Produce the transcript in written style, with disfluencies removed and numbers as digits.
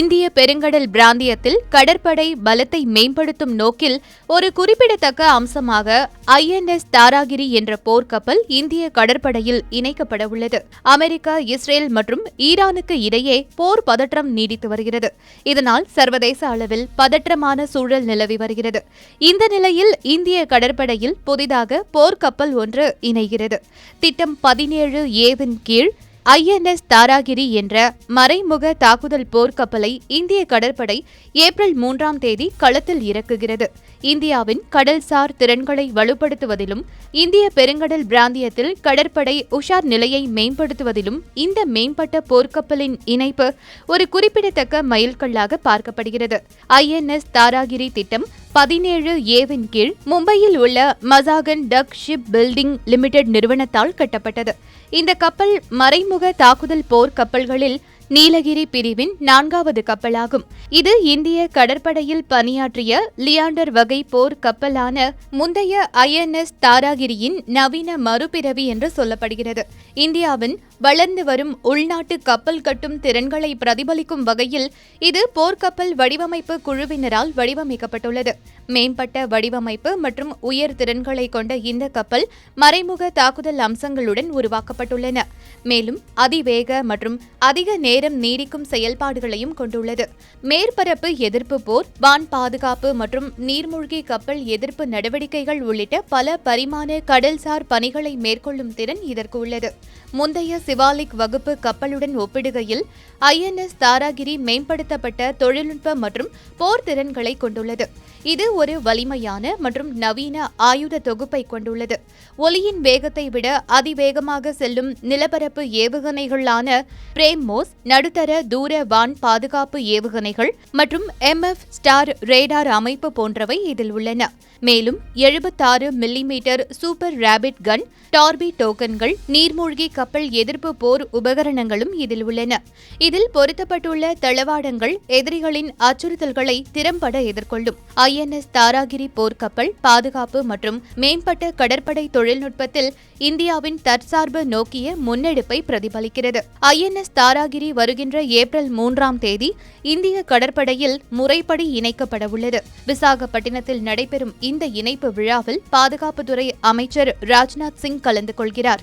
இந்திய பெருங்கடல் பிராந்தியத்தில் கடற்படை பலத்தை மேம்படுத்தும் நோக்கில் ஒரு குறிப்பிடத்தக்க அம்சமாக INS தாராகிரி என்ற போர்க்கப்பல் இந்திய கடற்படையில் இணைக்கப்படவுள்ளது. அமெரிக்கா, இஸ்ரேல் மற்றும் ஈரானுக்கு இடையே போர் பதற்றம் நீடித்து வருகிறது. இதனால் சர்வதேச அளவில் பதற்றமான சூழல் நிலவி வருகிறது. இந்த நிலையில் இந்திய கடற்படையில் புதிதாக போர்க்கப்பல் ஒன்று இணைகிறது. திட்டம் 17A-வின் கீழ் INS தாராகிரி என்ற மறைமுக தாக்குதல் போர்க்கப்பலை இந்திய கடற்படை ஏப்ரல் 3ஆம் தேதி களத்தில் இறக்குகிறது. இந்தியாவின் கடல்சார் திறன்களை வலுப்படுத்துவதிலும் இந்திய பெருங்கடல் பிராந்தியத்தில் கடற்படை உஷார் நிலையை மேம்படுத்துவதிலும் இந்த மேம்பட்ட போர்க்கப்பலின் இணைப்பு ஒரு குறிப்பிடத்தக்க மைல்கல்லாக பார்க்கப்படுகிறது. INS தாராகிரி திட்டம் 17A-வின் கீழ் மும்பையில் உள்ள மசாகன் டக் ஷிப் பில்டிங் லிமிடெட் நிறுவனத்தால் கட்டப்பட்டது. இந்த கப்பல் மறைமுக தாக்குதல் போர் கப்பல்களில் நீலகிரி பிரிவின் 4வது கப்பலாகும். இது இந்திய கடற்படையில் பணியாற்றிய லியாண்டர் வகை போர் கப்பலான முந்தைய INS தாராகிரியின் நவீன மறுபிறவி என்று சொல்லப்படுகிறது. இந்தியாவின் வளர்ந்து வரும் உள்நாட்டு கப்பல் கட்டும் திறன்களை பிரதிபலிக்கும் வகையில் இது போர்க்கப்பல் வடிவமைப்பு குழுவினரால் வடிவமைக்கப்பட்டுள்ளது. மேம்பட்ட வடிவமைப்பு மற்றும் உயர் திறன்களை கொண்ட இந்த கப்பல் மறைமுக தாக்குதல் அம்சங்களுடன் உருவாக்கப்பட்டுள்ளன. மேலும் அதிவேக மற்றும் அதிக நேரம் நீடிக்கும் செயல்பாடுகளையும் கொண்டுள்ளது. மேற்பரப்பு எதிர்ப்பு போர், வான் பாதுகாப்பு மற்றும் நீர்மூழ்கி கப்பல் எதிர்ப்பு நடவடிக்கைகள் உள்ளிட்ட பல பரிமாண கடல்சார் பணிகளை மேற்கொள்ளும் திறன் இதற்கு உள்ளது. முந்தைய சிவாலிக் வகுப்பு கப்பலுடன் ஒப்பிடுகையில் INS தாராகிரி மேம்படுத்தப்பட்ட தொழில்நுட்ப மற்றும் போர் திறன்களை கொண்டுள்ளது. இது ஒரு வலிமையான மற்றும் நவீன ஆயுத தொகுப்பை கொண்டுள்ளது. ஒலியின் வேகத்தை விட அதிவேகமாக செல்லும் நிலப்பரப்பு ஏவுகணைகளான பிரேம்மோஸ், நடுத்தர தூர வான் பாதுகாப்பு ஏவுகணைகள் மற்றும் MF ஸ்டார் ரேடார் அமைப்பு போன்றவை இதில் உள்ளன. மேலும் 76 மில்லிமீட்டர் சூப்பர் ராபிட் கன், டார்பி டோக்கன்கள், நீர்மூழ்கி கப்பல் எதிர்ப்பு போர் உபகரணங்களும் இதில் உள்ளன. இதில் பொருத்தப்பட்டுள்ள தளவாடங்கள் எதிரிகளின் அச்சுறுத்தல்களை திறம்பட எதிர்கொள்ளும். INS தாராகிரி போர்க்கப்பல் பாதுகாப்பு மற்றும் மேம்பட்ட கடற்படை தொழில்நுட்பத்தில் இந்தியாவின் தற்சார்பு நோக்கிய முன்னெடுப்பை பிரதிபலிக்கிறது. INS தாராகிரி வருகின்ற ஏப்ரல் 3ஆம் தேதி இந்திய கடற்படையில் முறைப்படி இணைக்கப்படவுள்ளது. விசாகப்பட்டினத்தில் நடைபெறும் இந்த இணைப்பு விழாவில் பாதுகாப்புத்துறை அமைச்சர் ராஜ்நாத் சிங் கலந்து கொள்கிறார்.